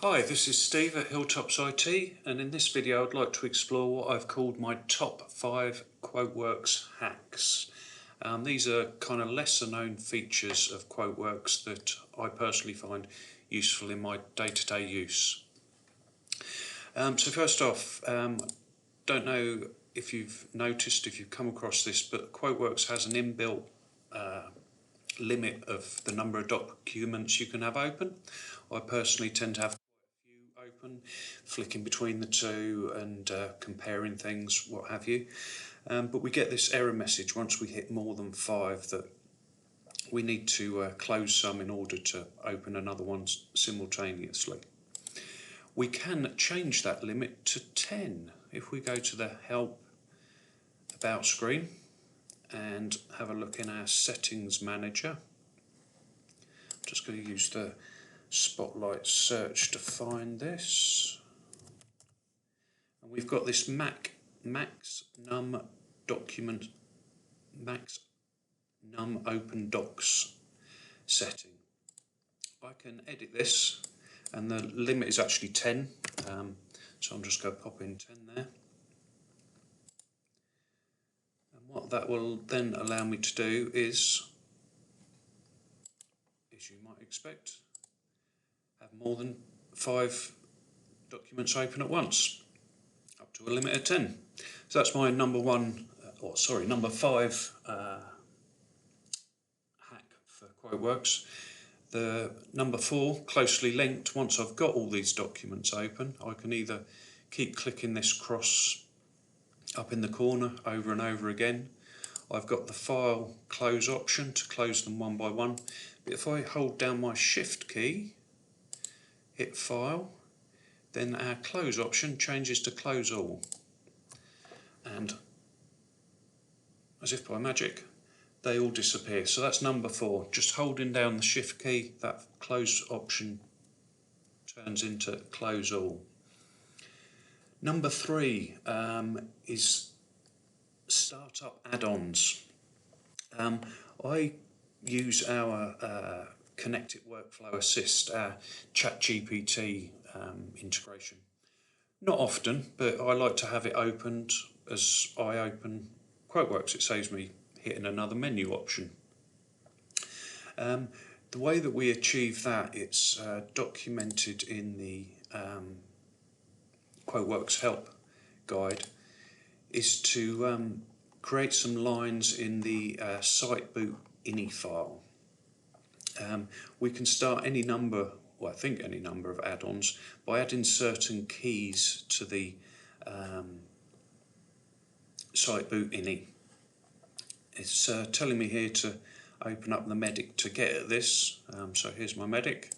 Hi, this is Steve at Hilltops IT, and in this video I'd like to explore what I've called my top 5 QuoteWerks hacks. These are kind of lesser known features of QuoteWerks that I personally find useful in my day-to-day use. So first off, don't know if you've noticed, if you've come across this, but QuoteWerks has an inbuilt limit of the number of documents you can have open. I personally tend to have open, flicking between the two and comparing things, what have you. But we get this error message once we hit more than 5 that we need to close some in order to open another one simultaneously. We can change that limit to 10 if we go to the Help About screen and have a look in our Settings Manager. I'm just going to use the Spotlight search to find this, and we've got this max num open docs setting. I can edit this, and the limit is actually 10, so I'm just going to pop in 10 there. And what that will then allow me to do is, as you might expect, have more than 5 documents open at once, up to a limit of 10. So that's my number 5 hack for QuoteWerks. The number 4, closely linked, once I've got all these documents open, I can either keep clicking this cross up in the corner over and over again. I've got the file close option to close them one by one, but if I hold down my shift key, hit file, then our close option changes to close all, and as if by magic they all disappear. So that's number 4, just holding down the shift key, that close option turns into close all. Number 3 is startup add-ons. I use our Connected Workflow Assist, our ChatGPT integration. Not often, but I like to have it opened as I open QuoteWerks. It saves me hitting another menu option. The way that we achieve that, it's documented in the QuoteWerks help guide, is to create some lines in the site boot ini file. We can start any number, well, I think any number of add-ons by adding certain keys to the site boot ini. It's telling me here to open up the medic to get at this, so here's my medic,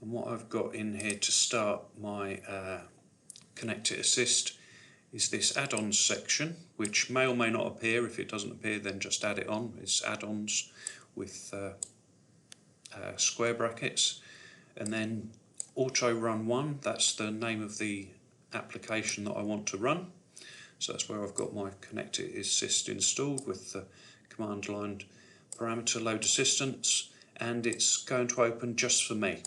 and what I've got in here to start my Connected Assist is this add-ons section, which may or may not appear. If it doesn't appear, then just add it on. It's add-ons with square brackets, and then auto run 1, that's the name of the application that I want to run. So that's where I've got my Connected Assist installed with the command line parameter load assistance, and it's going to open just for me.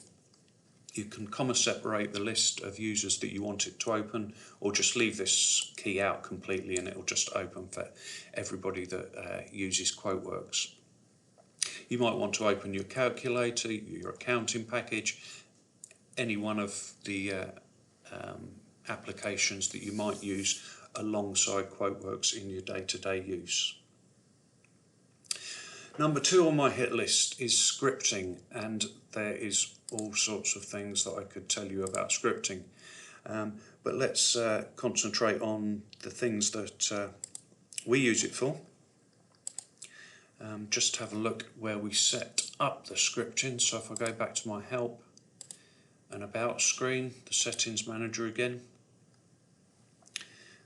You can comma separate the list of users that you want it to open, or just leave this key out completely and it'll just open for everybody that uses QuoteWerks. You might want to open your calculator, your accounting package, any one of the applications that you might use alongside QuoteWerks in your day-to-day use. Number 2 on my hit list is scripting, and there is all sorts of things that I could tell you about scripting, but let's concentrate on the things that we use it for. Just have a look where we set up the scripting. So if I go back to my Help and About screen, the Settings Manager again,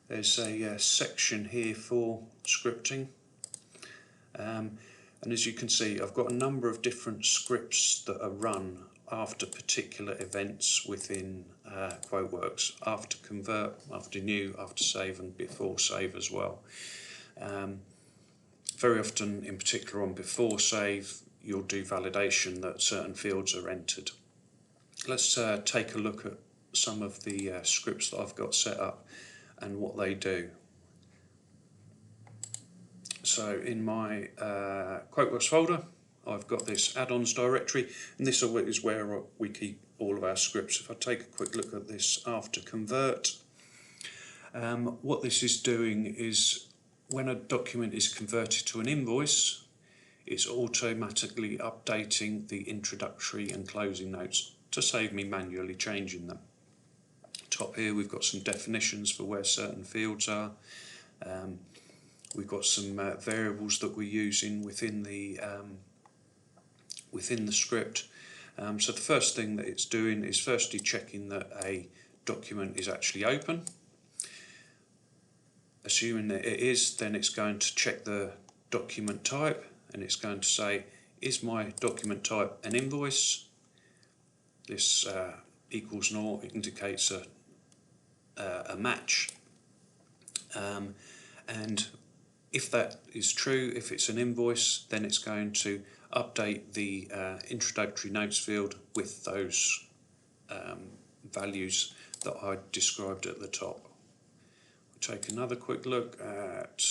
there's a section here for scripting, and as you can see, I've got a number of different scripts that are run after particular events within QuoteWerks, after convert, after new, after save, and before save as well. Very often, in particular on before save, you'll do validation that certain fields are entered. let's take a look at some of the scripts that I've got set up and what they do. So in my QuoteWerks folder, I've got this add-ons directory, and this is where we keep all of our scripts. If I take a quick look at this after convert, what this is doing is when a document is converted to an invoice, it's automatically updating the introductory and closing notes to save me manually changing them. Top here we've got some definitions for where certain fields are. We've got some variables that we're using within the script. So the first thing that it's doing is firstly checking that a document is actually open. Assuming that it is, then it's going to check the document type, and it's going to say, is my document type an invoice? This equals null indicates a match, and if that is true, if it's an invoice, then it's going to update the introductory notes field with those values that I described at the top. We'll take another quick look at,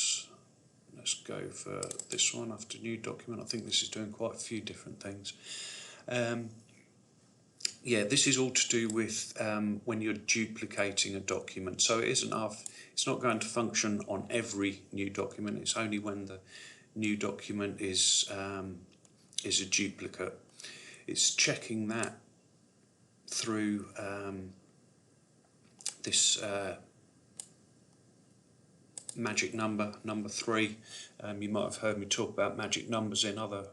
let's go for this one after new document. I think this is doing quite a few different things. Yeah, this is all to do with when you're duplicating a document. So it's not going to function on every new document. It's only when the new document is a duplicate. It's checking that through this magic number 3. You might have heard me talk about magic numbers in other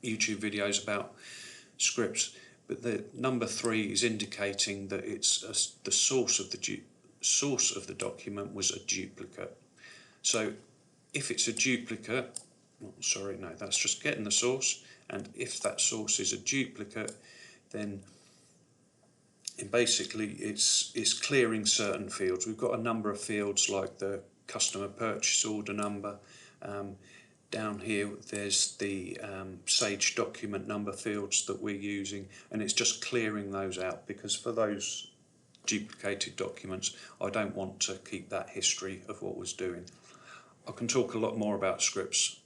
YouTube videos about scripts, but the number 3 is indicating that it's the source of the document was a duplicate. So if it's a duplicate, sorry, no, that's just getting the source, and if that source is a duplicate, then basically it's clearing certain fields. We've got a number of fields like the customer purchase order number. Down here there's the Sage document number fields that we're using, and it's just clearing those out because for those duplicated documents I don't want to keep that history of what was doing. I can talk a lot more about scripts.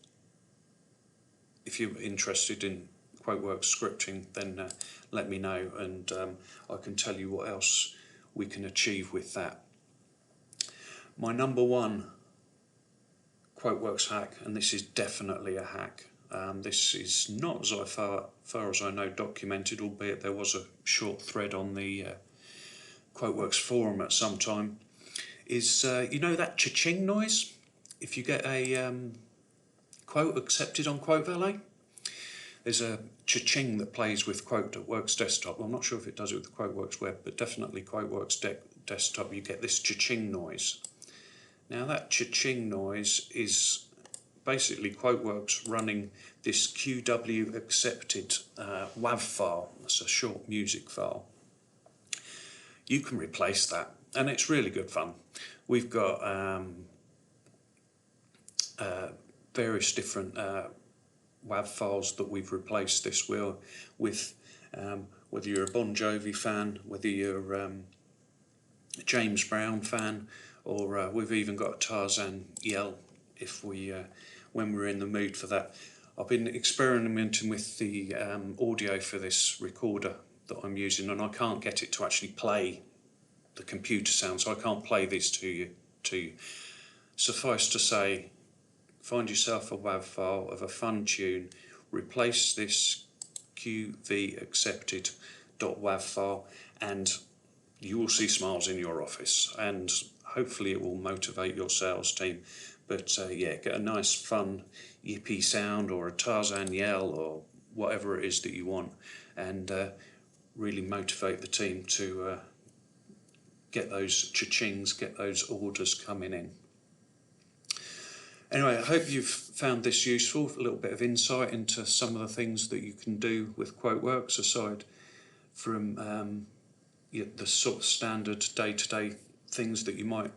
If you're interested in QuoteWerks scripting, then let me know, and I can tell you what else we can achieve with that. My number one QuoteWerks hack, and this is definitely a hack. This is not, as far as I know, documented, albeit there was a short thread on the QuoteWerks forum at some time. Is you know that cha-ching noise? If you get a quote accepted on Quote Valet, there's a cha-ching that plays with QuoteWerks desktop. I'm not sure if it does it with QuoteWerks web, but definitely QuoteWerks desktop. You get this cha-ching noise. Now that cha-ching noise is basically QuoteWerks running this QW accepted WAV file. That's a short music file. You can replace that, and it's really good fun. We've got various different WAV files that we've replaced this with, whether you're a Bon Jovi fan, whether you're a James Brown fan, or we've even got a Tarzan yell if when we're in the mood for that. I've been experimenting with the audio for this recorder that I'm using, and I can't get it to actually play the computer sound, so I can't play this to you. Suffice to say, find yourself a WAV file of a fun tune, replace this QV accepted .wav file, and you will see smiles in your office, and hopefully it will motivate your sales team. But yeah, get a nice fun yippee sound or a Tarzan yell or whatever it is that you want, and really motivate the team to get those cha-chings, get those orders coming in. Anyway, I hope you've found this useful, a little bit of insight into some of the things that you can do with QuoteWerks aside from the sort of standard day-to-day things that you might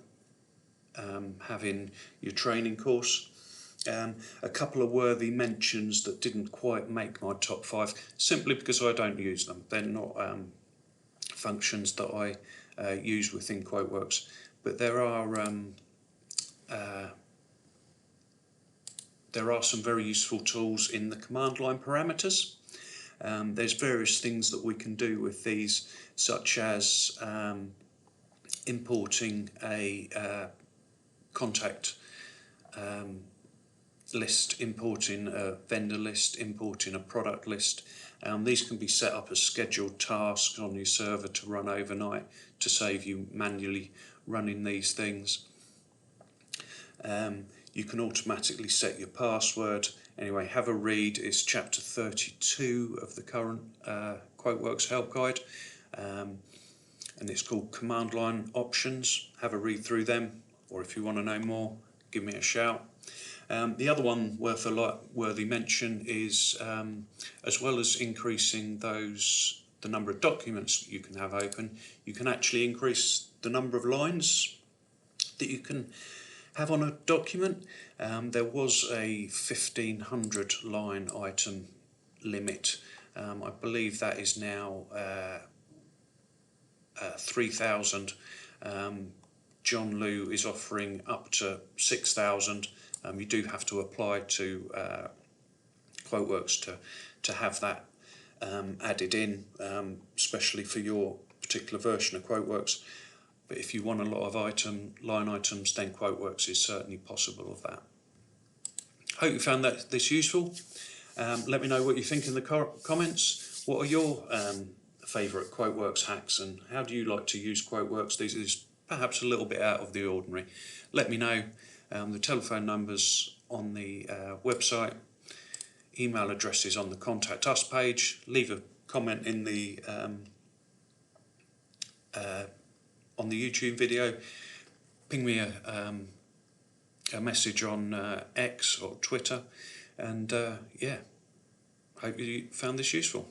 have in your training course. A couple of worthy mentions that didn't quite make my top 5, simply because I don't use them. They're not functions that I use within QuoteWerks, but there are some very useful tools in the command line parameters. There's various things that we can do with these, such as importing a contact list, importing a vendor list, importing a product list. These can be set up as scheduled tasks on your server to run overnight to save you manually running these things. You can automatically set your password. Anyway, have a read. It's chapter 32 of the current QuoteWerks help guide, and it's called Command Line Options. Have a read through them, or if you want to know more, give me a shout. The other one worthy mention is, as well as increasing the number of documents you can have open, you can actually increase the number of lines that you can have on a document. There was a 1,500 line item limit. I believe that is now 3,000. John Liu is offering up to 6,000. You do have to apply to QuoteWerks to have that added in, especially for your particular version of QuoteWerks. But if you want a lot of line items, then QuoteWerks is certainly possible of that. Hope you found this useful. Let me know what you think in the comments. What are your favourite QuoteWerks hacks, and how do you like to use QuoteWerks? This is perhaps a little bit out of the ordinary. Let me know. The telephone numbers on the website, email addresses on the Contact Us page. Leave a comment in the on the YouTube video. Ping me a message on X or Twitter, and yeah, hope you found this useful.